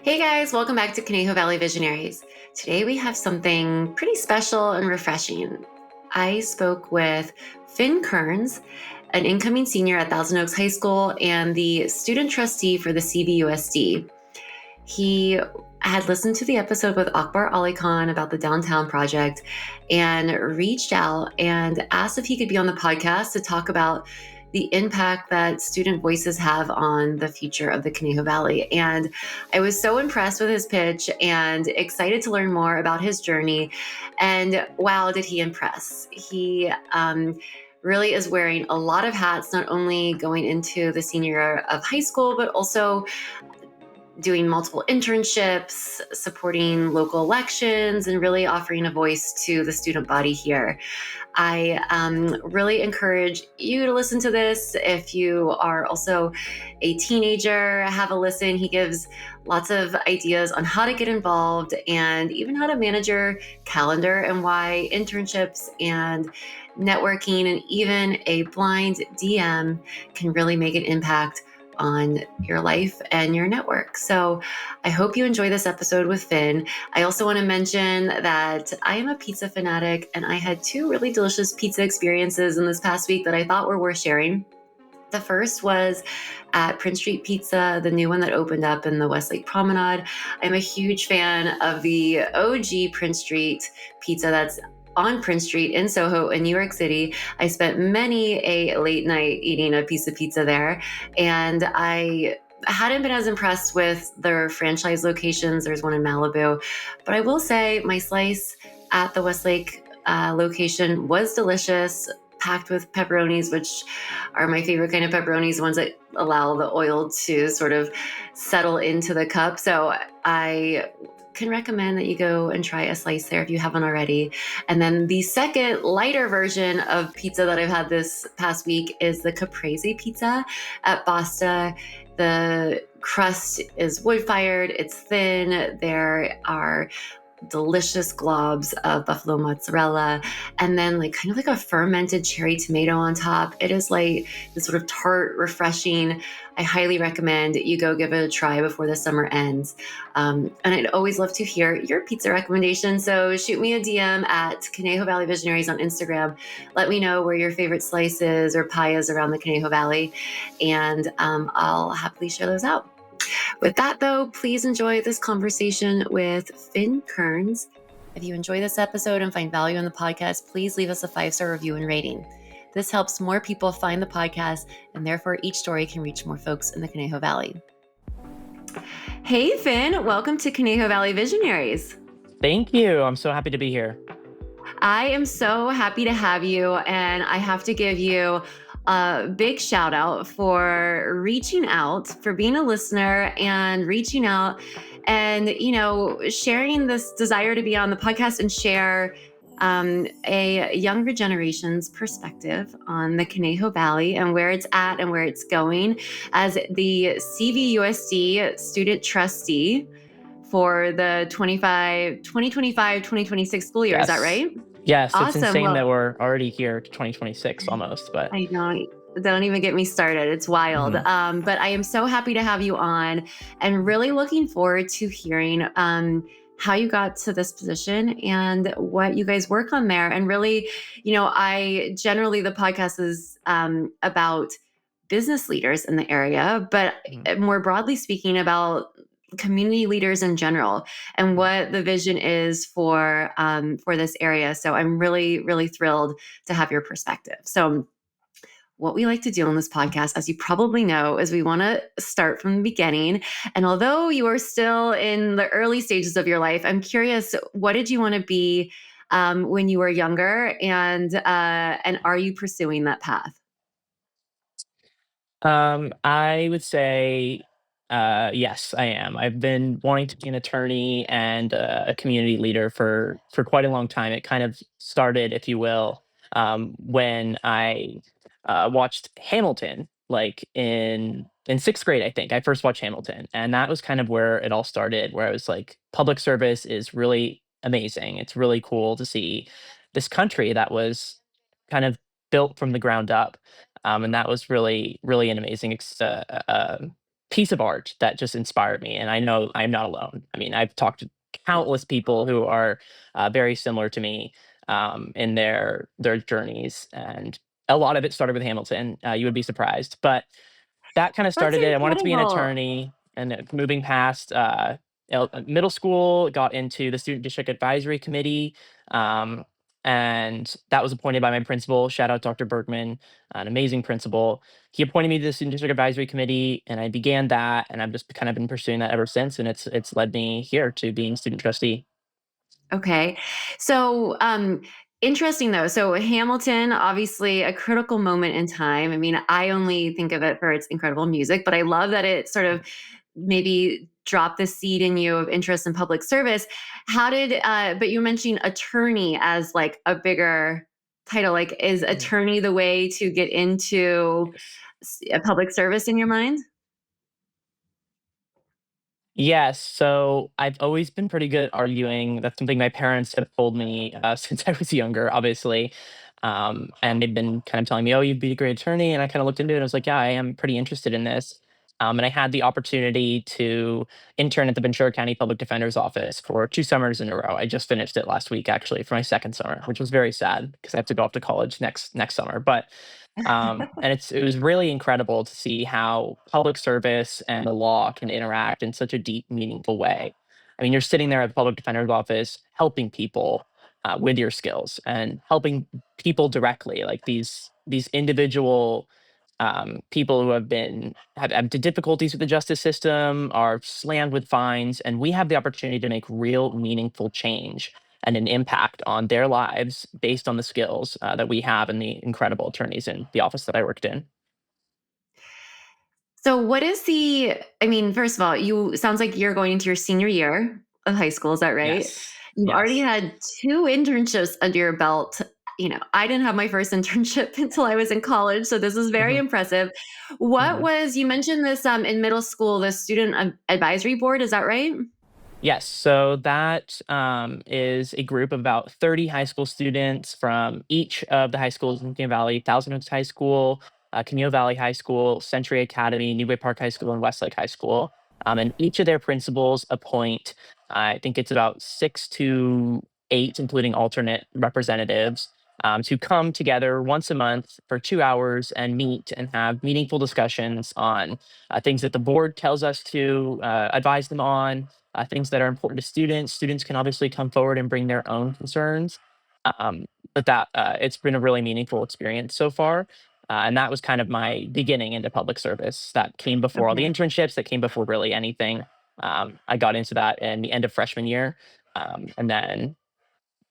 Hey guys, welcome back to Conejo Valley Visionaries. Today we have something pretty special and refreshing. I spoke with Finn Kerns, an incoming senior at Thousand Oaks High School and the student trustee for the CVUSD. He had listened to the episode with Akbar Ali Khan about the downtown project and reached out and asked if he could be on the podcast to talk about the impact that student voices have on the future of the Conejo Valley. And I was so impressed with his pitch and excited to learn more about his journey. And wow, did he impress! He really is wearing a lot of hats, not only going into the senior year of high school, but also doing multiple internships, supporting local elections, and really offering a voice to the student body here. I really encourage you to listen to this. If you are also a teenager, have a listen. He gives lots of ideas on how to get involved and even how to manage your calendar and why internships and networking and even a blind DM can really make an impact on your life and your network. So I hope you enjoy this episode with Finn. I also want to mention that I am a pizza fanatic and I had two really delicious pizza experiences in this past week that I thought were worth sharing. The first was at Prince Street Pizza, the new one that opened up in the Westlake Promenade. I'm a huge fan of the OG Prince Street Pizza that's on Prince Street in Soho in New York City. I spent many a late night eating a piece of pizza there, and I hadn't been as impressed with their franchise locations. There's one in Malibu, but I will say my slice at the Westlake location was delicious, packed with pepperonis, which are my favorite kind of pepperonis, the ones that allow the oil to sort of settle into the cup. So I can recommend that you go and try a slice there if you haven't already. And then the second lighter version of pizza that I've had this past week is the caprese pizza at Basta. The crust is wood-fired, it's thin, there are delicious globs of buffalo mozzarella, and then kind of like a fermented cherry tomato on top. It is like this sort of tart, refreshing. I highly recommend you go give it a try before the summer ends. And I'd always love to hear your pizza recommendations. So shoot me a DM at Conejo Valley Visionaries on Instagram. Let me know where your favorite slices or pie is around the Conejo Valley, and I'll happily share those out. With that, though, please enjoy this conversation with Finn Kerns. If you enjoy this episode and find value in the podcast, please leave us a 5-star review and rating. This helps more people find the podcast, and therefore each story can reach more folks in the Conejo Valley. Hey, Finn, welcome to Conejo Valley Visionaries. Thank you. I'm so happy to be here. I am so happy to have you, and I have to give you a big shout out for reaching out, for being a listener and reaching out and, sharing this desire to be on the podcast and share a younger generation's perspective on the Conejo Valley and where it's at and where it's going as the CVUSD student trustee for the 2025-2026 school year. Is that right? Yes, it's Awesome. insane that we're already here to 2026 almost, but I don't even get me started. It's wild. But I am so happy to have you on and really looking forward to hearing how you got to this position and what you guys work on there. And really, the podcast is about business leaders in the area, but more broadly speaking about community leaders in general and what the vision is for this area. So I'm really, really thrilled to have your perspective. So what we like to do on this podcast, as you probably know, is we want to start from the beginning. And although you are still in the early stages of your life, I'm curious, what did you want to be when you were younger, and are you pursuing that path? I would say yes, I am. I've been wanting to be an attorney and a community leader for quite a long time. It kind of started, if you will, when I watched Hamilton, like in sixth grade. I think I first watched Hamilton, and that was kind of where it all started. Where I was like, public service is really amazing. It's really cool to see this country that was kind of built from the ground up, and that was really, really an amazing piece of art that just inspired me, and I know I'm not alone. I mean, I've talked to countless people who are very similar to me in their journees, and a lot of it started with Hamilton. You would be surprised, but that kind of That's started it. I wanted to be an incredible. attorney, and moving past middle school, got into the student district advisory committee, um, and that was appointed by my principal. Shout out Dr. Bergman, an amazing principal. He appointed me to the student district advisory committee, and I began that, and I've just kind of been pursuing that ever since, and it's led me here to being student trustee. Okay. So, interesting though. So, Hamilton, obviously a critical moment in time. I mean, I only think of it for its incredible music, but I love that it sort of maybe dropped the seed in you of interest in public service. How did, but you mentioned attorney as like a bigger title. Like, is Mhm. attorney the way to get into Yes. a public service in your mind? Yes, so I've always been pretty good at arguing. That's something my parents have told me since I was younger, obviously. And they've been kind of telling me, "Oh, you'd be a great attorney." And I kind of looked into it and I was like, "Yeah, I am pretty interested in this." And I had the opportunity to intern at the Ventura County Public Defender's Office for 2 summers in a row. I just finished it last week, actually, for my second summer, which was very sad because I have to go off to college next summer. But and it was really incredible to see how public service and the law can interact in such a deep, meaningful way. I mean, you're sitting there at the public defender's office helping people with your skills and helping people directly, like these individual people who have difficulties with the justice system, are slammed with fines, and we have the opportunity to make real, meaningful change and an impact on their lives based on the skills that we have and the incredible attorneys in the office that I worked in. So what is the I mean, first of all, you sounds like you're going into your senior year of high school, is that right? Yes. You've already Yes. had 2 internships under your belt. You know, I didn't have my first internship until I was in college, so this is very Mhm, impressive. What mhm. was you mentioned this, in middle school, the student advisory board, is that right? Yes, so that is a group of about 30 high school students from each of the high schools in Conejo Valley: Thousand Oaks High School, Conejo Valley High School, Century Academy, Newway Park High School, and Westlake High School. And each of their principals appoint, I think it's about 6 to 8, including alternate representatives, to come together once a month for 2 hours and meet and have meaningful discussions on things that the board tells us to advise them on, things that are important to students. Students can obviously come forward and bring their own concerns. Um, but that it's been a really meaningful experience so far. And that was kind of my beginning into public service. That came before all the Okay. internships, that came before really anything. I got into that in the end of freshman year, and then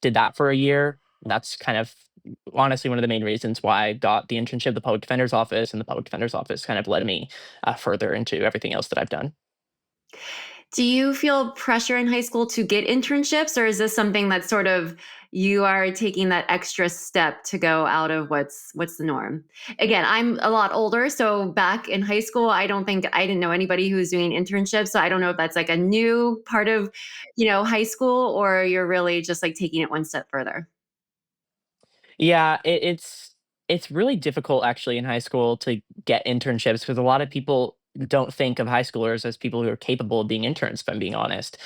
did that for a year. That's kind of honestly one of the main reasons why I got the internship at the public defender's office, and the public defender's office kind of led me further into everything else that I've done. Do you feel pressure in high school to get internships, or is this something that sort of you are taking that extra step to go out of what's the norm? Again, I'm a lot older, so back in high school, I didn't know anybody who was doing internships, so I don't know if that's like a new part of, high school or you're really just like taking it one step further. Yeah, it's really difficult actually in high school to get internships because a lot of people don't think of high schoolers as people who are capable of being interns, if I'm being honest.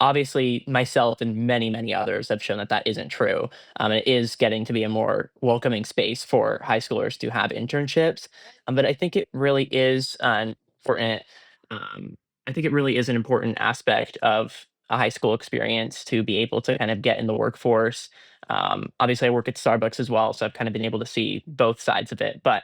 Obviously, myself and many, many others have shown that that isn't true. It is getting to be a more welcoming space for high schoolers to have internships. But I think it really is important. Um, I think it really is an important aspect of a high school experience to be able to kind of get in the workforce. Obviously, I work at Starbucks as well, so I've kind of been able to see both sides of it. But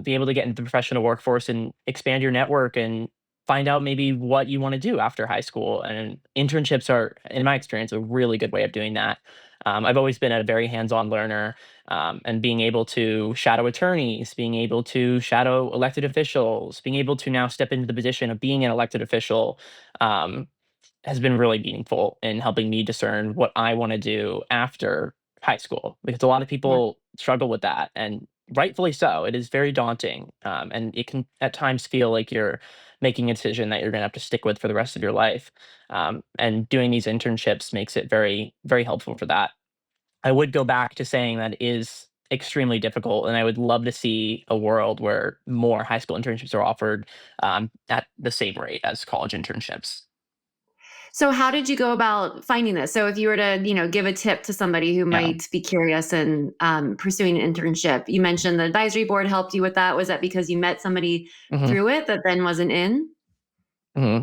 be able to get into the professional workforce and expand your network and find out maybe what you want to do after high school. And internships are, in my experience, a really good way of doing that. I've always been a very hands-on learner, and being able to shadow attorneys, being able to shadow elected officials, being able to now step into the position of being an elected official. Um, has been really meaningful in helping me discern what I wanna do after high school, because a lot of Yeah. people struggle with that, and rightfully so. It is very daunting, and it can at times feel like you're making a decision that you're gonna have to stick with for the rest of your life, and doing these internships makes it very, very helpful for that. I would go back to saying that extremely difficult. And I would love to see a world where more high school internships are offered at the same rate as college internships. So how did you go about finding this? So if you were to, give a tip to somebody who Yeah. might be curious and pursuing an internship, you mentioned the advisory board helped you with that. Was that because you met somebody Hmm. through it that then wasn't in? Hmm.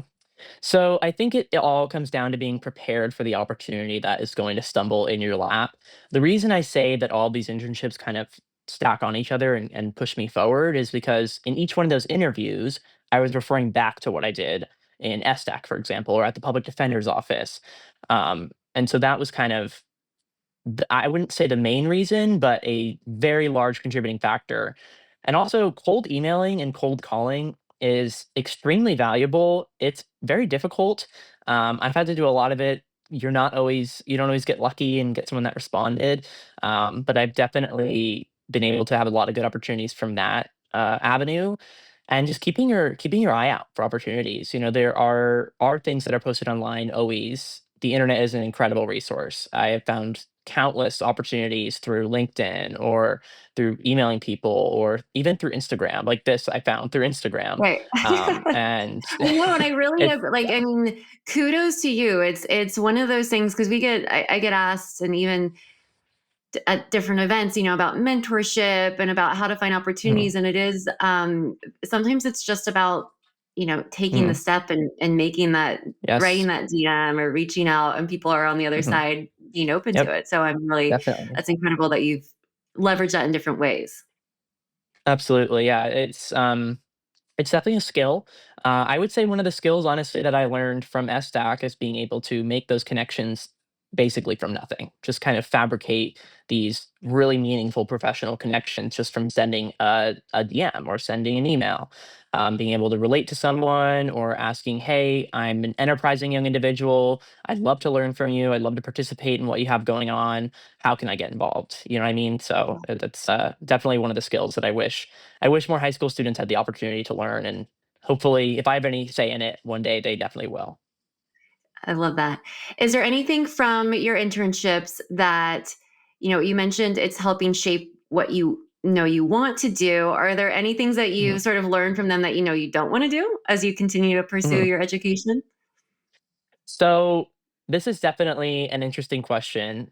So I think it all comes down to being prepared for the opportunity that is going to stumble in your lap. The reason I say that all these internships kind of stack on each other and push me forward is because in each one of those interviews, I was referring back to what I did in SDAC, for example, or at the public defender's office. And so that was kind of I wouldn't say the main reason, but a very large contributing factor. And also, cold emailing and cold calling is extremely valuable. It's very difficult. I've had to do a lot of it. You don't always get lucky and get someone that responded. But I've definitely been able to have a lot of good opportunities from that avenue. And just keeping your eye out for opportunities. There are things that are posted online always. The internet is an incredible resource. I have found countless opportunities through LinkedIn or through emailing people or even through Instagram. Like this, I found through Instagram, Right. and I know, and I really it's have, like, I mean, kudos to you. It's one of those things because I get asked, and even at different events, about mentorship and about how to find mhm, opportunities, and it is sometimes it's just about taking the mhm, step and making that writing yes, that DM or reaching out, and people are on the other mhm, side being open to yep, it. So I'm really definitely, that's incredible that you've leveraged that in different ways. absolutely, yeah. It's definitely a skill. I would say one of the skills, honestly, that I learned from SDAC is being able to make those connections basically from nothing. Just kind of fabricate these really meaningful professional connections just from sending a DM or sending an email. Being able to relate to someone or asking, hey, I'm an enterprising young individual. I'd love to learn from you. I'd love to participate in what you have going on. How can I get involved? You know what I mean? So that's definitely one of the skills that I wish more high school students had the opportunity to learn, and hopefully, if I have any say in it, one day they definitely will. I love that. Is there anything from your internships that, you mentioned it's helping shape what you know you want to do? Are there any things that you Mhm, sort of learned from them that you don't want to do as you continue to pursue mhm. your education? So this is definitely an interesting question.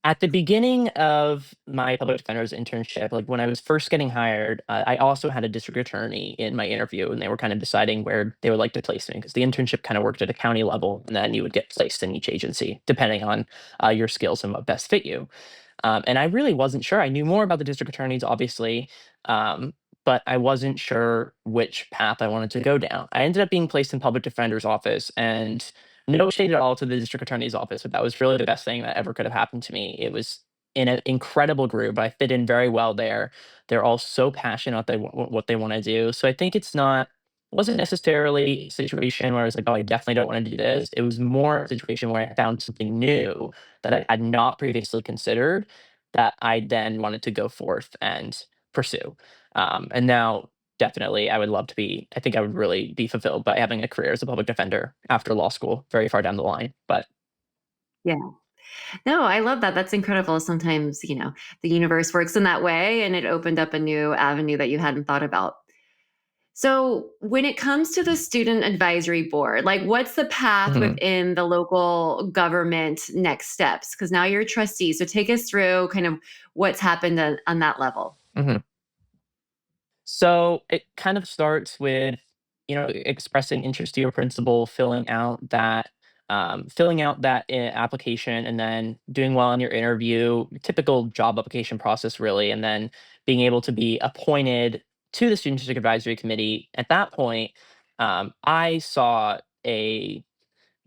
At the beginning of my public defender's internship, like when I was first getting hired, I also had a district attorney in my interview, and they were kind of deciding where they would like to place me because the internship kind of worked at a county level, and then you would get placed in each agency depending on your skills and what best fit you. And I really wasn't sure. I knew more about the district attorneys, obviously, um, but I wasn't sure which path I wanted to go down. I ended up being placed in public defender's office, and no shade at all to the district attorney's office, but that was really the best thing that ever could have happened to me. It was in an incredible group. I fit in very well there. They're all so passionate what they want to do. So I think wasn't necessarily a situation where I was like, oh, I definitely don't want to do this. It was more a situation where I found something new that I had not previously considered that I then wanted to go forth and pursue. And now, definitely, I think I would really be fulfilled by having a career as a public defender after law school, very far down the line. But Yeah. No, I love that. That's incredible. Sometimes, the universe works in that way and it opened up a new avenue that you hadn't thought about. So, when it comes to the student advisory board, like what's the path mhm, within the local government next steps? Because now you're a trustee. So, take us through kind of what's happened on that level. mhm. So it kind of starts with, expressing interest to your principal, filling out that application, and then doing well in your interview, typical job application process, really, and then being able to be appointed to the student district advisory committee. At that point, I saw a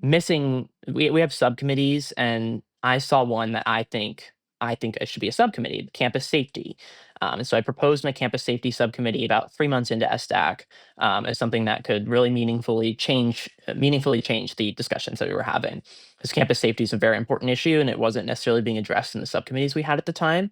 missing we have subcommittees, and I saw one that I think it should be a subcommittee, campus safety. And so I proposed my campus safety subcommittee about 3 months into SDAC, as something that could really meaningfully change the discussions that we were having. Because campus safety is a very important issue, and it wasn't necessarily being addressed in the subcommittees we had at the time.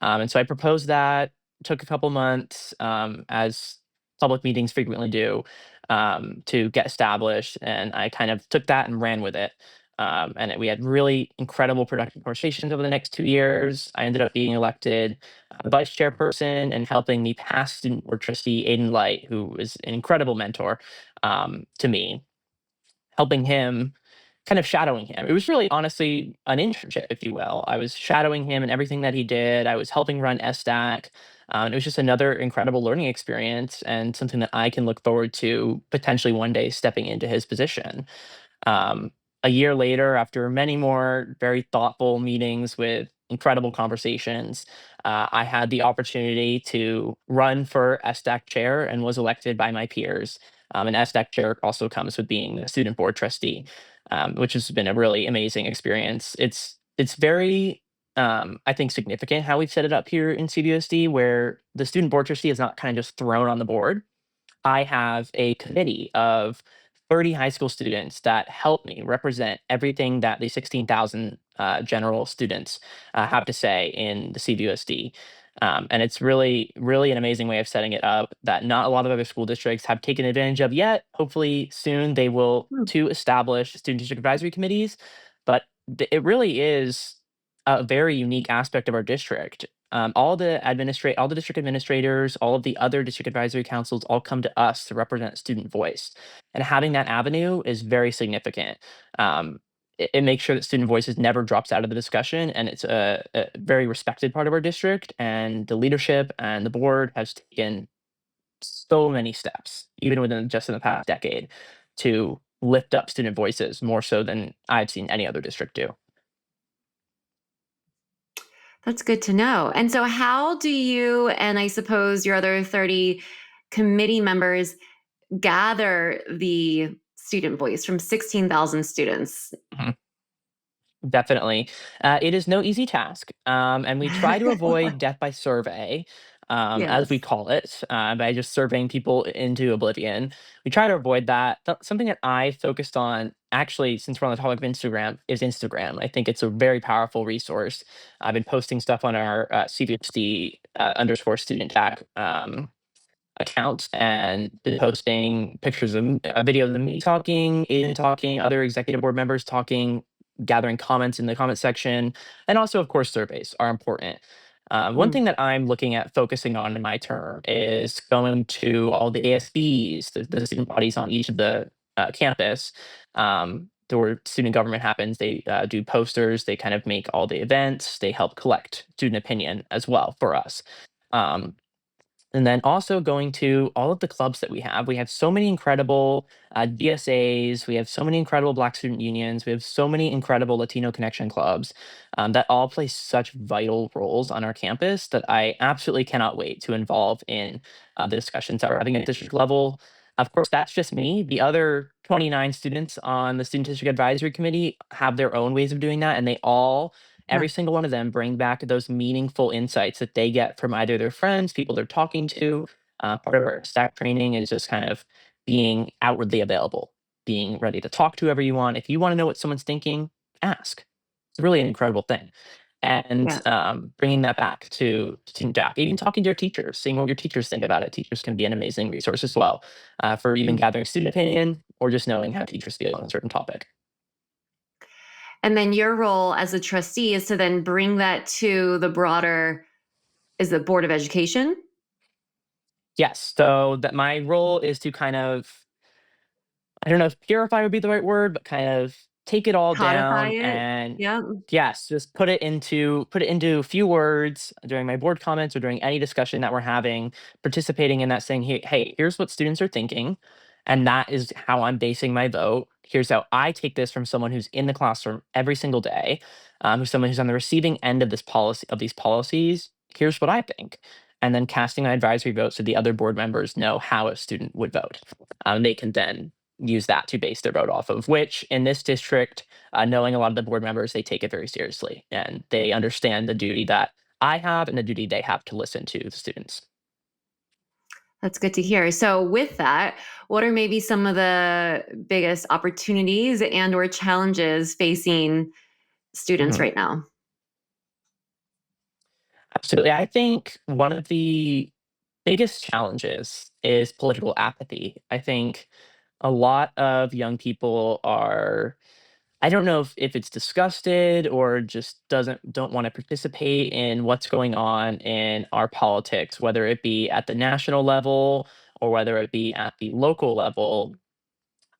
And so I proposed that. Took a couple months, as public meetings frequently do, to get established, and I kind of took that and ran with it. And we had really incredible productive conversations over the next 2 years. I ended up being elected vice chairperson and helping the past student board trustee, Aiden Light, who was an incredible mentor to me, helping him, kind of shadowing him. It was really honestly an internship, if you will. I was shadowing him and everything that he did. I was helping run SDAC. It was just another incredible learning experience and something that I can look forward to potentially one day stepping into his position. Um, a year later, after many more very thoughtful meetings with incredible conversations, I had the opportunity to run for SDAC chair and was elected by my peers. And SDAC chair also comes with being the student board trustee, which has been a really amazing experience. It's very I think significant how we've set it up here in CVUSD, where the student board trustee is not kind of just thrown on the board. I have a committee of 30 high school students that help me represent everything that the 16,000 general students have to say in the CVUSD. And it's really, really an amazing way of setting it up that not a lot of other school districts have taken advantage of yet. Hopefully, soon they will Hmm. to establish student district advisory committees. But it really is a very unique aspect of our district. All the district administrators, all of the other district advisory councils all come to us to represent student voice, and having that avenue is very significant. It makes sure that student voices never drops out of the discussion, and it's a very respected part of our district. And the leadership and the board has taken so many steps, even within just in the past decade, to lift up student voices more so than I've seen any other district do. That's good to know. And so, how do you and I suppose your other 30 committee members gather the student voice from 16,000 students? Mhm. Definitely. It is no easy task, and we try to avoid death by survey, as we Yes. call it, by just surveying people into oblivion. We try to avoid that. Something that I focused on, actually, since we're on the topic of Instagram, is Instagram. I think it's a very powerful resource. I've been posting stuff on our CVHD underscore student tac account and been posting pictures of videos of me talking, Aiden talking, other executive board members talking, gathering comments in the comment section, and also, of course, surveys are important. One Mm. thing that I'm looking at focusing on in my term is going to all the ASBs, the student bodies on each of the campus. Where student government happens, they do posters, they kind of make all the events, they help collect student opinion as well for us. Um, and then also going to all of the clubs that we have. We have so many incredible DSAs. We have so many incredible Black student unions. We have so many incredible Latino connection clubs that all play such vital roles on our campus that I absolutely cannot wait to involve in the discussions that we're having at district level. Of course, that's just me. The other 29 students on the Student District Advisory Committee have their own ways of doing that, and they all Yeah. every single one of them bring back those meaningful insights that they get from either their friends, people they're talking to. Part of our staff training is just kind of being outwardly available, being ready to talk to whoever you want. If you want to know what someone's thinking, ask. It's really an incredible thing. And Yes. bringing that back to Team Jack, even talking to your teachers, seeing what your teachers think about it. Teachers can be an amazing resource as well for even Mm. gathering student opinion or just knowing how teachers feel on a certain topic. And then your role as a trustee is to then bring that to the broader, is the Board of Education? Yes, so that my role is to kind of, I don't know if purify would be the right word, but kind of take it all Codify down it? and Yep. yes, just put it into a few words during my board comments or during any discussion that we're having, participating in that, saying, hey, here's what students are thinking, and that is how I'm basing my vote. Here's how I take this from someone who's in the classroom every single day, who's someone who's on the receiving end of this policy of these policies. Here's what I think. And then casting my advisory vote so the other board members know how a student would vote. They can then use that to base their vote off of, which in this district, knowing a lot of the board members, they take it very seriously and they understand the duty that I have and the duty they have to listen to the students. That's good to hear. So with that, what are maybe some of the biggest opportunities and or challenges facing students Mhm. right now? Absolutely. I think one of the biggest challenges is political apathy. I think a lot of young people are I don't know if it's disgusted or just don't want to participate in what's going on in our politics, whether it be at the national level or whether it be at the local level.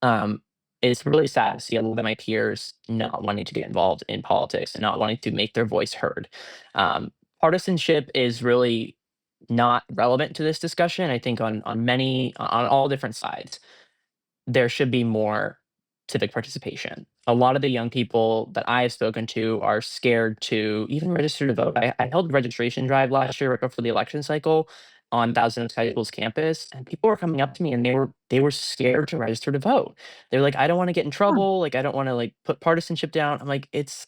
Um, it's really sad to see a lot of my peers not wanting to get involved in politics and not wanting to make their voice heard. Um, Partisanship is really not relevant to this discussion. I think on all different sides there should be more civic participation. A lot of the young people that I have spoken to are scared to even register to vote. I held a registration drive last year right before the election cycle on Thousand Oaks High School's campus, and people were coming up to me and they were scared to register to vote. They're like, I don't want to get in Huh. trouble. Like, I don't want to like put partisanship down. I'm like, it's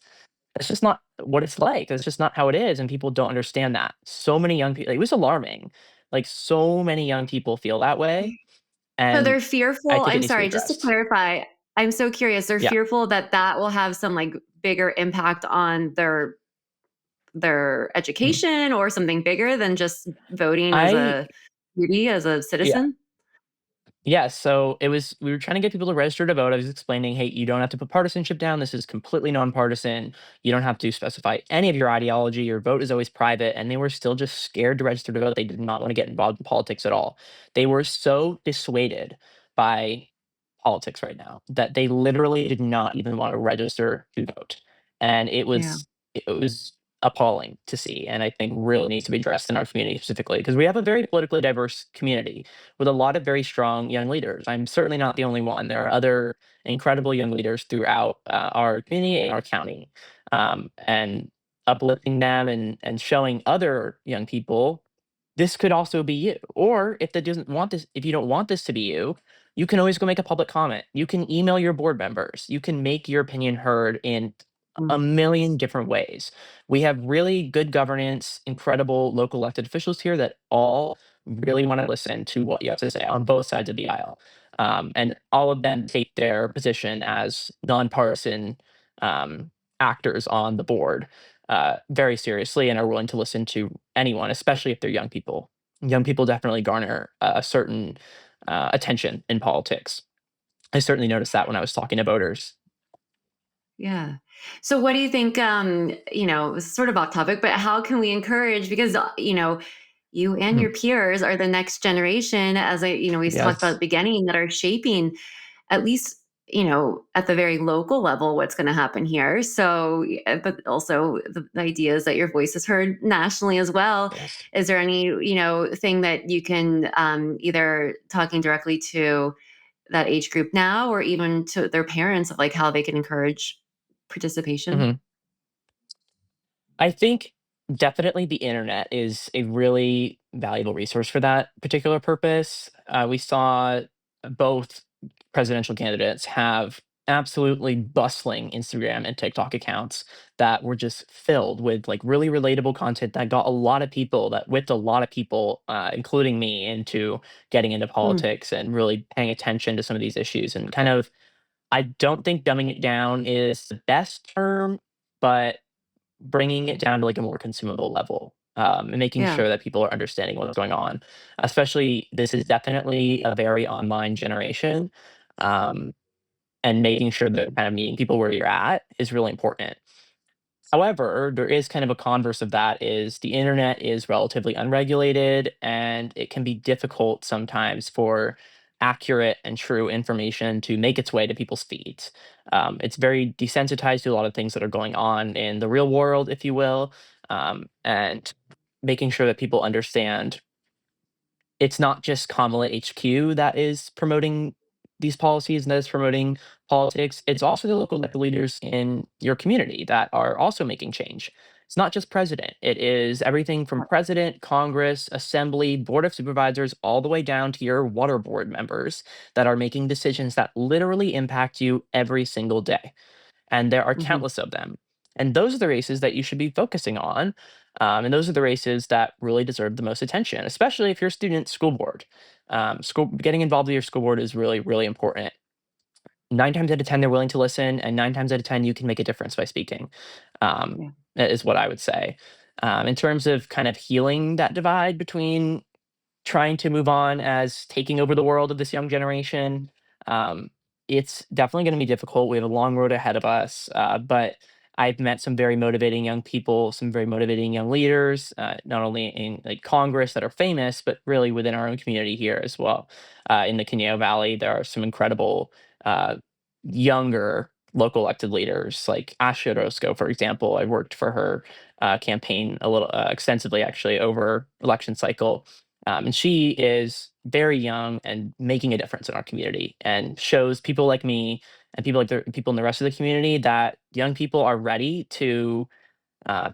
just not what it's like. That's just not how it is, and people don't understand that. So many young people. It was alarming. Like so many young people feel that way, So and they're fearful. I think it I'm needs to be sorry, just to addressed. clarify, I'm so curious. They're Yeah. fearful that that will have some like bigger impact on their Mhm. education or something bigger than just voting as I a duty as a yeah. citizen? Yeah, so we were trying to get people to register to vote. I was explaining, "Hey, you don't have to put partisanship down. This is completely nonpartisan. You don't have to specify any of your ideology. Your vote is always private." And they were still just scared to register to vote. They did not want to get involved in politics at all. They were so dissuaded by politics right now that they literally did not even want to register to vote. And Yeah. it was appalling to see, and I think really needs to be addressed in our community specifically because we have a very politically diverse community with a lot of very strong young leaders. I'm certainly not the only one. There are other incredible young leaders throughout our community and our county, and uplifting them and showing other young people this could also be you. Or if that doesn't want this, if you don't want this to be you, you can always go make a public comment. You can email your board members. You can make your opinion heard in a Mm. million different ways. We have really good governance, incredible local elected officials here that all really want to listen to what you have to say on both sides of the aisle. And all of them take their position as nonpartisan um, actors on the board very seriously and are willing to listen to anyone, especially if they're young people. Young people definitely garner a certain attention in politics. I certainly noticed that when I was talking to voters. Yeah. So what do you think, it's sort of off topic, but how can we encourage because you and Mhm. your peers are the next generation as we talked about at Yes. the beginning that are shaping at least at the very local level what's going to happen here. So but also the idea is that your voice is heard nationally as well. Yes. Is there any thing that you can either talking directly to that age group now or even to their parents of like how they can encourage participation? Mhm. I think definitely the internet is a really valuable resource for that particular purpose. We saw both presidential candidates have absolutely bustling Instagram and TikTok accounts that were just filled with like really relatable content that got a lot of people, that whipped a lot of people, including me, into getting into Mm, politics and really paying attention to some of these issues. And kind of, I don't think dumbing it down is the best term, but bringing it down to, like, a more consumable level, and making yeah. sure that people are understanding what's going on. Especially, this is definitely a very online generation, um, and making sure that kind of meeting people where you're at is really important. However, there is kind of a converse of that is the internet is relatively unregulated, and it can be difficult sometimes for accurate and true information to make its way to people's feeds. It's very desensitized to a lot of things that are going on in the real world, if you will, and making sure that people understand it's not just Kamala HQ that is promoting these policies and that is promoting politics. It's also the local elected leaders in your community that are also making change. It's not just president. It is everything from president, Congress, assembly, board of supervisors, all the way down to your water board members that are making decisions that literally impact you every single day, and there are Hmm. countless of them. And those are the races that you should be focusing on. And those are the races that really deserve the most attention, especially if you're a student school board. School getting involved with your school board is really, really important. 9 times out of 10, they're willing to listen, and 9 times out of 10, you can make a difference by speaking. Um, Yeah. is what I would say. In terms of kind of healing that divide between trying to move on as taking over the world of this young generation. Um, it's definitely going to be difficult. We have a long road ahead of us, but I've met some very motivating young people, some very motivating young leaders, not only in like Congress that are famous, but really within our own community here as well. In the Conejo Valley, there are some incredible uh, younger local elected leaders, like Asha Roscoe, for example. I worked for her campaign a little extensively, actually, over election cycle. And she is very young and making a difference in our community, and shows people like me and people like the people in the rest of the community that young people are ready to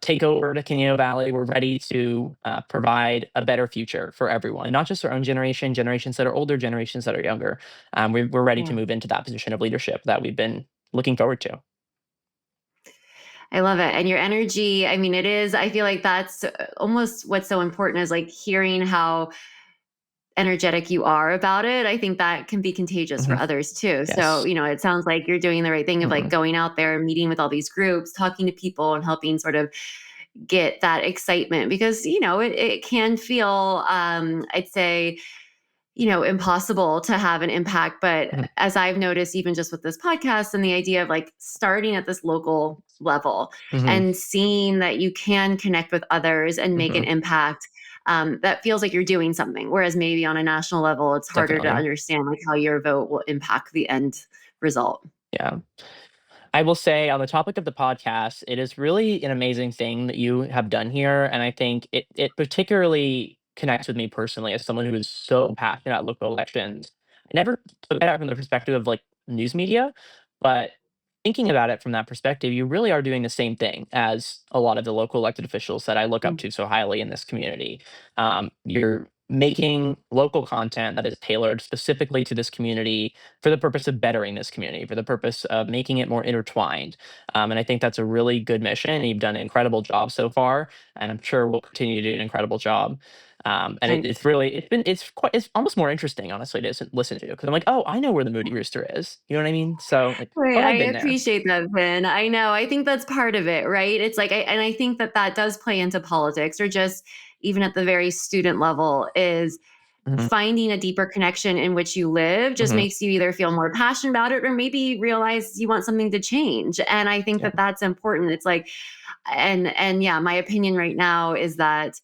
take over the Conejo Valley. We're ready to provide a better future for everyone, not just our own generation, generations that are older, generations that are younger. We're ready to Yeah. move into that position of leadership that we've been looking forward to. I love it. And your energy, I mean, it is, I feel like that's almost what's so important is like hearing how energetic you are about it. I think that can be contagious for Hmm. others too. So, Yes. it sounds like you're doing the right thing of like Hmm. going out there, meeting with all these groups, talking to people and helping sort of get that excitement because, it can feel, I'd say, impossible to have an impact. But Hmm. as I've noticed, even just with this podcast and the idea of like starting at this local level Hmm. and seeing that you can connect with others and make an Hmm. impact, that feels like you're doing something. Whereas maybe on a national level, it's harder to Definitely. understand like how your vote will impact the end result. Yeah. I will say on the topic of the podcast, it is really an amazing thing that you have done here, and I think it particularly connects with me personally as someone who is so passionate about local elections. I never look at it from the perspective of like news media, but thinking about it from that perspective, you really are doing the same thing as a lot of the local elected officials that I look up Mm. to so highly in this community. You're making local content that is tailored specifically to this community for the purpose of bettering this community, for the purpose of making it more intertwined. And I think that's a really good mission. And you've done an incredible job so far, and I'm sure we'll continue to do an incredible job. And I, it's almost more interesting, honestly, to listen to, because I'm like, oh, I know where the Moody Rooster is. You know what I mean? So like, Right, oh, I I've been there. appreciate that, Vin. I know. I think that's part of it, right? It's like, and I think that that does play into politics, or just even at the very student level, is Hmm. finding a deeper connection in which you live just Hmm. makes you either feel more passionate about it or maybe realize you want something to change. And I think Yeah. that that's important. It's like, and yeah, my opinion right now is that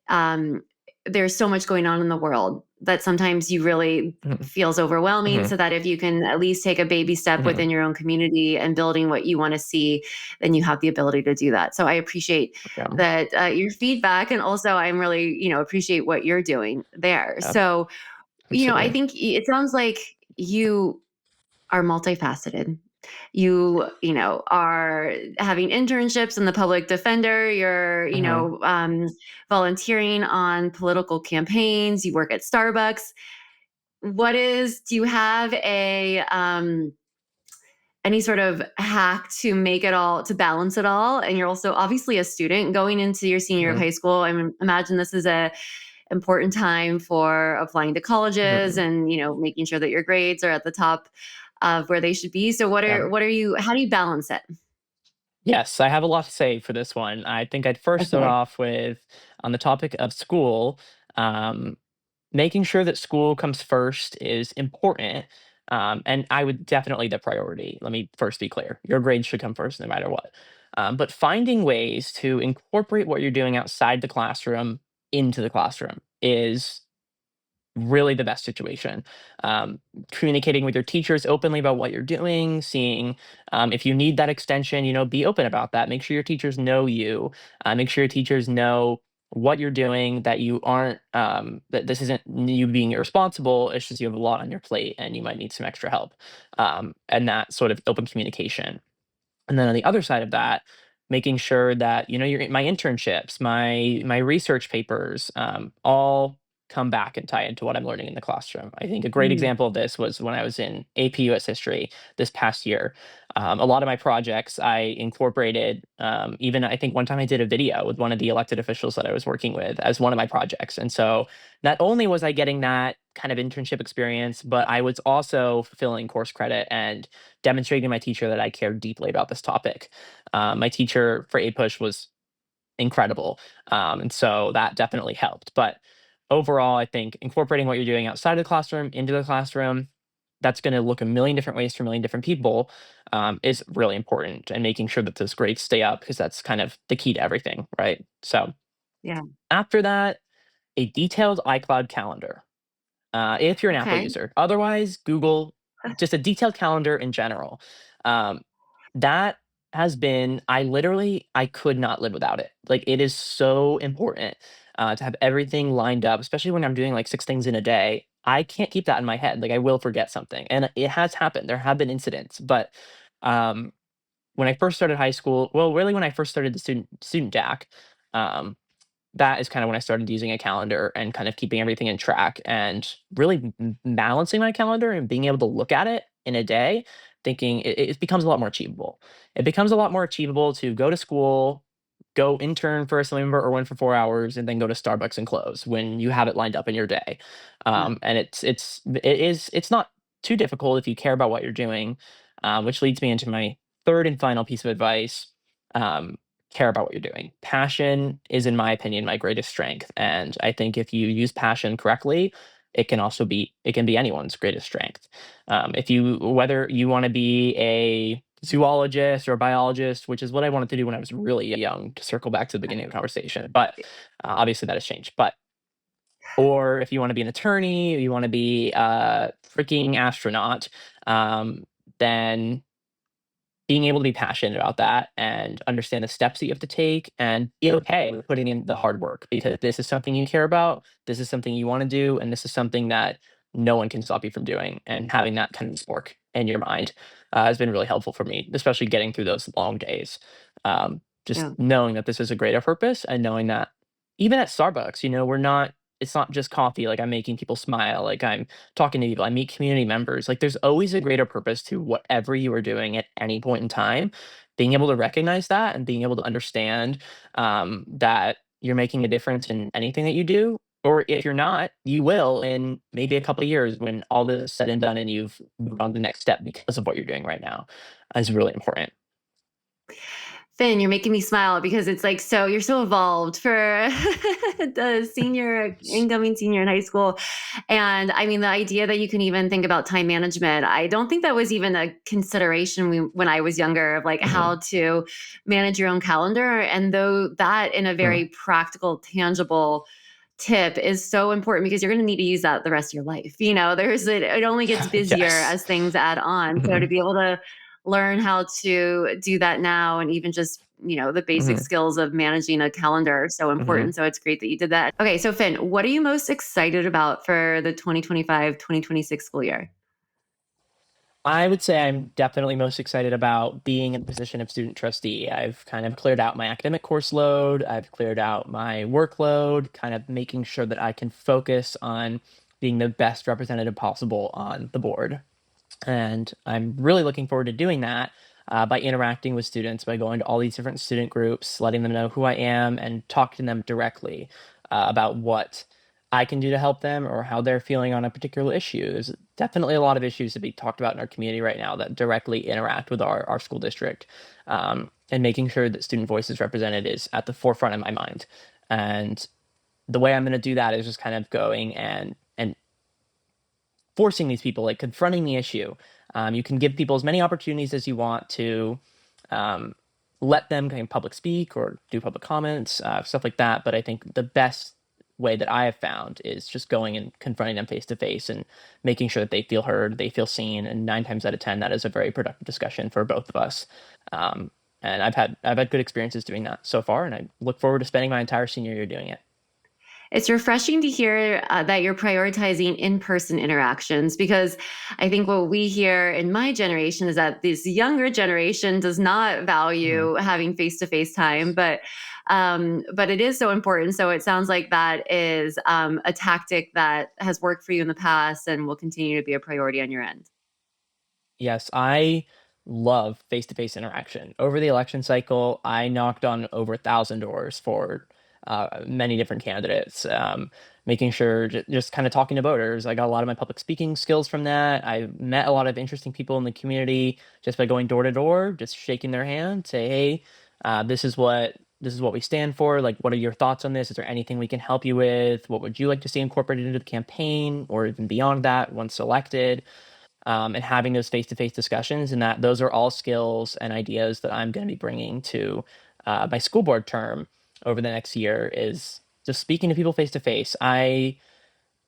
um, there's so much going on in the world that sometimes you really Hmm. feels overwhelming, Hmm. so that if you can at least take a baby step Hmm. within your own community and building what you want to see, then you have the ability to do that. So I appreciate Yeah. that, your feedback, and also I'm really, appreciate what you're doing there. Yeah. So, I Absolutely. think it sounds like you are multifaceted. You are having internships in the public defender. You're, Hmm. volunteering on political campaigns. You work at Starbucks. Do you have any sort of hack to make it all, to balance it all? And you're also obviously a student going into your senior of Hmm. high school. Imagine this is a important time for applying to colleges Hmm. and, making sure that your grades are at the top of where they should be. So Yeah. how do you balance it? Yes, I have a lot to say for this one. I think I'd first start Okay. off with on the topic of school. Um, Making sure that school comes first is important. And I would definitely the priority. Let me first be clear. Your grades should come first no matter what. But finding ways to incorporate what you're doing outside the classroom into the classroom is really the best situation. Um, Communicating with your teachers openly about what you're doing, seeing if you need that extension, be open about that. Make sure your teachers know you. Make sure your teachers know what you're doing, that you aren't, that this isn't you being irresponsible. It's just you have a lot on your plate and you might need some extra help. And that sort of open communication. And then on the other side of that, making sure that your my internships, my research papers, all come back and tie into what I'm learning in the classroom. I think a great Mm. example of this was when I was in AP US history this past year. A lot of my projects I incorporated. Even I think one time I did a video with one of the elected officials that I was working with as one of my projects, and so not only was I getting that kind of internship experience, but I was also fulfilling course credit and demonstrating to my teacher that I cared deeply about this topic. My teacher for APUSH was incredible. And so that definitely helped. But overall, I think incorporating what you're doing outside of the classroom into the classroom, that's going to look a million different ways for a million different people, is really important. And making sure that those grades stay up, because that's kind of the key to everything, right? So Yeah. after that, a detailed iCloud calendar, if you're an Apple Okay. user. Otherwise, Google, just a detailed calendar in general. Um, that has been, I could not live without it. Like, it is so important to have everything lined up, especially when I'm doing like 6 things in a day. I can't keep that in my head. Like, I will forget something. And it has happened. There have been incidents. But um, when I first started high school, well, really when I first started the student DAC, um, that is kind of when I started using a calendar and kind of keeping everything in track, and really balancing my calendar and being able to look at it in a day, thinking it becomes a lot more achievable. It becomes a lot more achievable to go to school, go intern for a semester or one for 4 hours, and then go to Starbucks and close when you have it lined up in your day. Yeah. And it's not too difficult if you care about what you're doing, which leads me into my third and final piece of advice. Um, Care about what you're doing. Passion is, in my opinion, my greatest strength. And I think if you use passion correctly, it can be anyone's greatest strength. If you Whether you want to be a zoologist or a biologist, which is what I wanted to do when I was really young, to circle back to the beginning of the conversation, but obviously that has changed. But or if you want to be an attorney, or you want to be a freaking astronaut, um, then being able to be passionate about that and understand the steps that you have to take and be okay with putting in the hard work, because this is something you care about, this is something you want to do, and this is something that no one can stop you from doing. And having that kind of spark in your mind has been really helpful for me, especially getting through those long days. Just Yeah. knowing that this is a greater purpose, and knowing that even at Starbucks, it's not just coffee. Like, I'm making people smile, like I'm talking to people, I meet community members. Like, there's always a greater purpose to whatever you are doing at any point in time. Being able to recognize that and being able to understand that you're making a difference in anything that you do. Or if you're not, you will in maybe a couple of years when all this is said and done and you've moved on to the next step because of what you're doing right now, is really important. Finn, you're making me smile because it's like, so you're so evolved for the incoming senior in high school. And I mean, the idea that you can even think about time management, I don't think that was even a consideration when I was younger, of like Mhm, how to manage your own calendar. And though that in a mhm. very practical, tangible tip is so important, because you're going to need to use that the rest of your life. It only gets busier Yes. as things add on. So to Mhm, be able to learn how to do that now, and even just the basic mhm, skills of managing a calendar are so mhm. important. So it's great that you did that. Okay, so Finn, what are you most excited about for the 2025-2026 school year? I would say I'm definitely most excited about being in the position of student trustee. I've kind of cleared out my academic course load, I've cleared out my workload, kind of making sure that I can focus on being the best representative possible on the board. And I'm really looking forward to doing that by interacting with students, by going to all these different student groups, letting them know who I am, and talk to them directly about what I can do to help them or how they're feeling on a particular issue. There's definitely a lot of issues to be talked about in our community right now that directly interact with our school district. And making sure that student voice is represented is at the forefront of my mind. And the way I'm going to do that is just kind of going and forcing these people, like confronting the issue. You can give people as many opportunities as you want to um, let them kind of public speak or do public comments, stuff like that. But I think the best way that I have found is just going and confronting them face to face and making sure that they feel heard, they feel seen, and 9 times out of 10, that is a very productive discussion for both of us. Um, and I've had good experiences doing that so far, and I look forward to spending my entire senior year doing it. It's refreshing to hear that you're prioritizing in person interactions, because I think what we hear in my generation is that this younger generation does not Mhm. value having face to face time, but it is so important. So it sounds like that is a tactic that has worked for you in the past and will continue to be a priority on your end. Yes, I love face-to-face interaction. Over the election cycle, I knocked on over 1,000 doors for many different candidates, making sure just kind of talking to voters. I got a lot of my public speaking skills from that. I met a lot of interesting people in the community just by going door to door, just shaking their hand, say, "Hey, this is what we stand for. Like, what are your thoughts on this? Is there anything we can help you with? What would you like to see incorporated into the campaign, or even beyond that, once elected?" and having those face-to-face discussions, and that those are all skills and ideas that I'm going to be bringing to my school board term over the next year, is just speaking to people face to face. I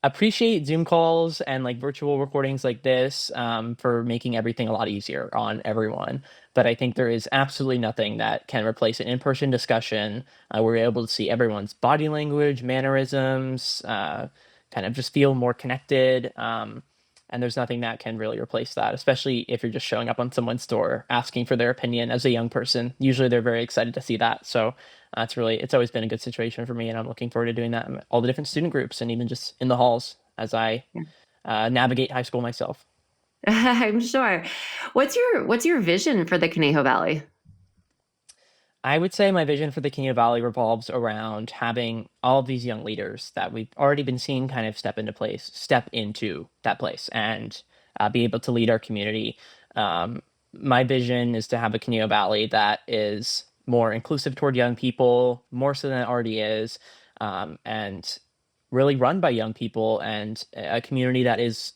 appreciate Zoom calls and like virtual recordings like this, for making everything a lot easier on everyone. But I think there is absolutely nothing that can replace an in-person discussion, where you're able to see everyone's body language, mannerisms, kind of just feel more connected. And there's nothing that can really replace that, especially if you're just showing up on someone's door asking for their opinion as a young person. Usually they're very excited to see that. So it's always been a good situation for me, and I'm looking forward to doing that in all the different student groups and even just in the halls as I navigate high school myself. I'm sure. What's your vision for the Conejo Valley? I would say my vision for the Conejo Valley revolves around having all of these young leaders that we've already been seeing kind of step into that place, and be able to lead our community. My vision is to have a Conejo Valley that is more inclusive toward young people, more so than it already is, and really run by young people, and a community that is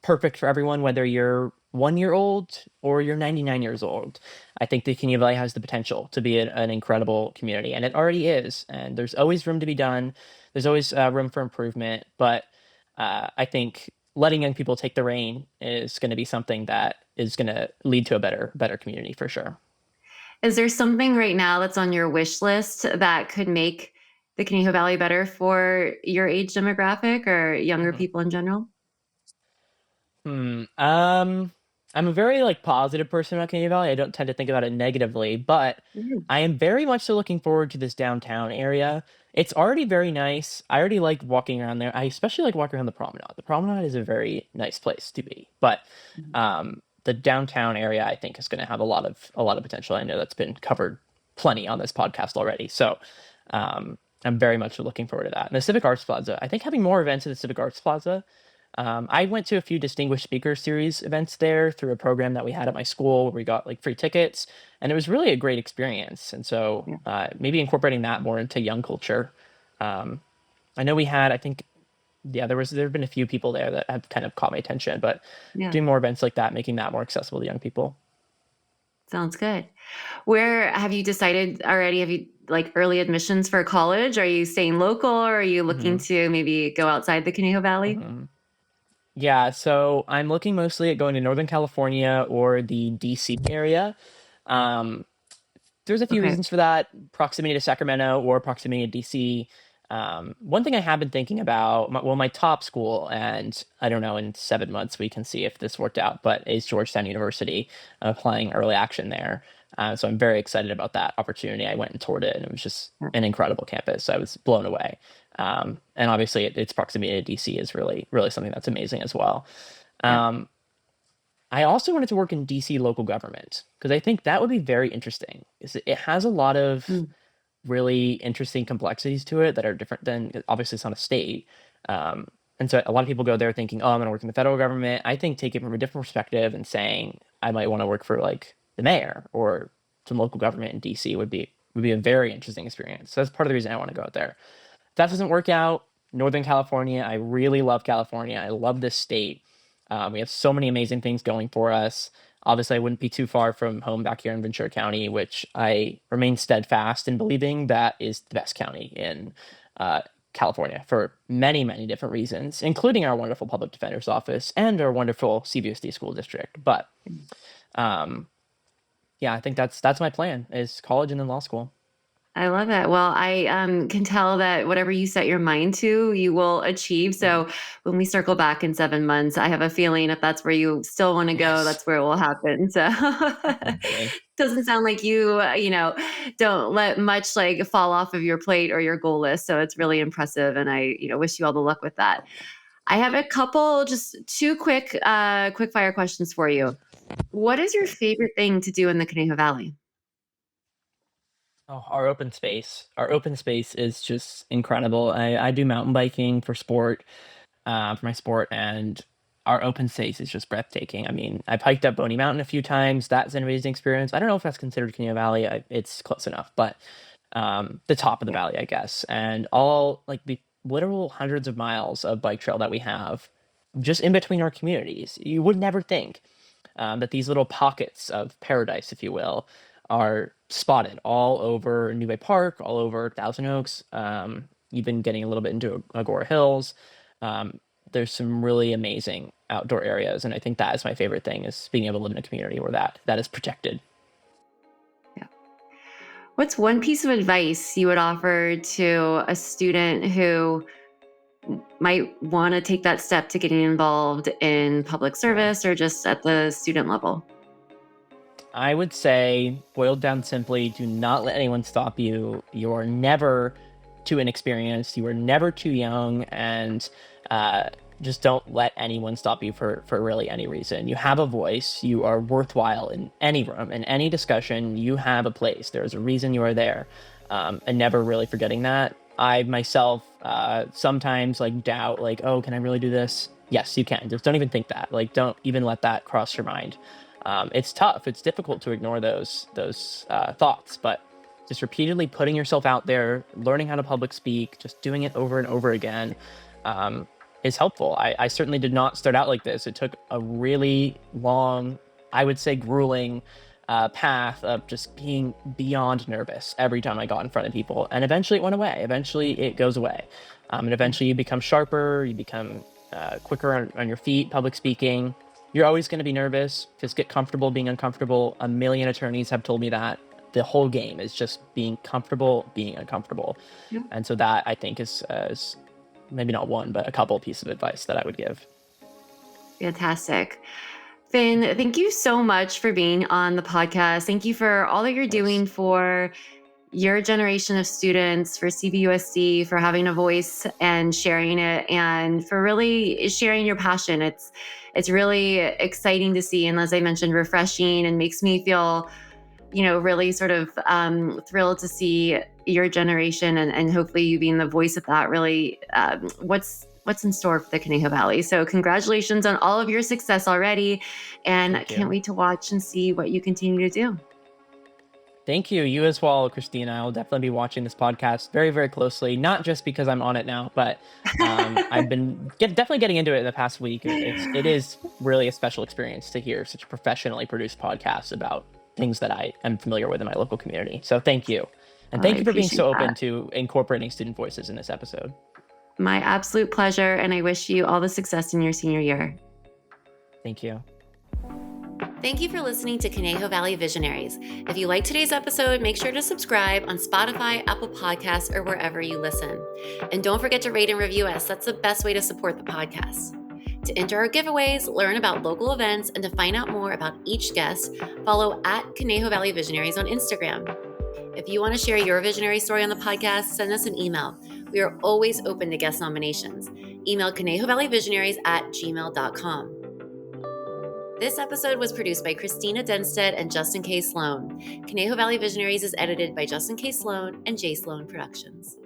perfect for everyone, whether you're 1 year old or you're 99 years old. I think the Conejo Valley has the potential to be an incredible community, and it already is. And there's always room to be done. There's always room for improvement. But I think letting young people take the reign is going to be something that is going to lead to a better community for sure. Is there something right now that's on your wish list that could make the Conejo Valley better for your age demographic or younger Mhm. people in general? Hmm. I'm a very like positive person about Conejo Valley. I don't tend to think about it negatively, but Mhm. I am very much so looking forward to this downtown area. It's already very nice. I already like walking around there. I especially like walking around the promenade. The promenade is a very nice place to be, but the downtown area I think is going to have a lot of potential. I know that's been covered plenty on this podcast already, so I'm very much looking forward to that. And the Civic Arts Plaza, I think having more events at the Civic Arts Plaza. I went to a few Distinguished Speaker Series events there through a program that we had at my school where we got like free tickets, and it was really a great experience. And so Yeah. maybe incorporating that more into young culture. Um, I know we had, I think, yeah, there have been a few people there that have kind of caught my attention, but Yeah. doing more events like that, making that more accessible to young people. Sounds good. Where have you decided already? Have you like early admissions for college? Are you staying local or are you looking Hmm. to maybe go outside the Conejo Valley? Hmm. Yeah, so I'm looking mostly at going to Northern California or the DC area. Um, there's a few Okay. reasons for that: proximity to Sacramento or proximity to DC. One thing I have been thinking about, my top school, and I don't know, in 7 months we can see if this worked out, but is Georgetown University. I'm applying early action there. So I'm very excited about that opportunity. I went and toured it, and it was just Yeah. an incredible campus. I was blown away. And obviously, its proximity to DC is really, really something that's amazing as well. Yeah. Um, I also wanted to work in DC local government because I think that would be very interesting. It has a lot of Mm. really interesting complexities to it that are different than, obviously it's not a state. Um, and so a lot of people go there thinking, oh, I'm going to work in the federal government. I think take it from a different perspective and saying I might want to work for like the mayor or some local government in DC would be a very interesting experience. So that's part of the reason I want to go out there. If that doesn't work out, Northern California, I really love California. I love this state. We have so many amazing things going for us. Obviously, I wouldn't be too far from home back here in Ventura County, which I remain steadfast in believing that is the best county in uh, California for many, many different reasons, including our wonderful public defender's office and our wonderful CVUSD school district. But um, yeah, I think that's my plan: is college and then law school. I love it. Well, I can tell that whatever you set your mind to, you will achieve. Mhm. So when we circle back in 7 months, I have a feeling if that's where you still want to go, Yes, that's where it will happen. So hopefully. doesn't sound like you, don't let much like fall off of your plate or your goal list. So it's really impressive, and I, wish you all the luck with that. I have a couple, just two quick fire questions for you. What is your favorite thing to do in the Conejo Valley? Oh, our open space. Our open space is just incredible. I do mountain biking for my sport, and our open space is just breathtaking. I mean, I've hiked up Boney Mountain a few times. That's an amazing experience. I don't know if that's considered Canyon Valley. It's close enough, but the top of the Yeah. valley, I guess, and all like the literal hundreds of miles of bike trail that we have. just in between our communities. You would never think that these little pockets of paradise, if you will, are spotted all over New Bay Park, all over Thousand Oaks, even getting a little bit into Agora Hills. Um, there's some really amazing outdoor areas, and I think that is my favorite thing, is being able to live in a community where that is protected. Yeah. What's one piece of advice you would offer to a student who might want to take that step to getting involved in public Yeah. service or just at the student level? I would say, boiled down simply, do not let anyone stop you. You are never too inexperienced. You are never too young, and uh, just don't let anyone stop you for really any reason. You have a voice. You are worthwhile in any room, in any discussion. You have a place. There is a reason you are there, and never really forgetting that. I myself sometimes like doubt, like, oh, can I really do this? Yes, you can. Just don't even think that. Like, don't even let that cross your mind. It's tough. It's difficult to ignore those thoughts, but just repeatedly putting yourself out there, learning how to public speak, just doing it over and over again, um, is helpful. I certainly did not start out like this. It took a really long, I would say, grueling path of just being beyond nervous every time I got in front of people, and eventually it went away. Eventually it goes away, and eventually you become sharper. You become quicker on your feet, public speaking. You're always going to be nervous. Just get comfortable being uncomfortable. A million attorneys have told me that. The whole game is just being comfortable, being uncomfortable. Yeah. And so that, I think, is maybe not one, but a couple pieces of advice that I would give. Fantastic. Finn, thank you so much for being on the podcast. Thank you for all that you're Of course. doing for your generation of students, for CVUSD, for having a voice and sharing it, and for really sharing your passion. It's really exciting to see, and as I mentioned, refreshing, and makes me feel, really sort of thrilled to see your generation, and hopefully you being the voice of that. Really, what's in store for the Conejo Valley. So congratulations on all of your success already, and Thank can't you. wait to watch and see what you continue to do. Thank you. You as well, Christina. I'll definitely be watching this podcast very, very closely, not just because I'm on it now, but I've been definitely getting into it in the past week. It is really a special experience to hear such a professionally produced podcast about things that I am familiar with in my local community. So thank you. And I thank you for being appreciate so open that. to incorporating student voices in this episode. My absolute pleasure, and I wish you all the success in your senior year. Thank you. Thank you for listening to Conejo Valley Visionaries. If you like today's episode, make sure to subscribe on Spotify, Apple Podcasts, or wherever you listen. And don't forget to rate and review us. That's the best way to support the podcast. To enter our giveaways, learn about local events, and to find out more about each guest, follow at Conejo Valley Visionaries on Instagram. If you want to share your visionary story on the podcast, send us an email. We are always open to guest nominations. Email conejovalleyvisionaries@gmail.com. This episode was produced by Christina Denstead and Justin K. Sloan. Conejo Valley Visionaries is edited by Justin K. Sloan and J. Sloan Productions.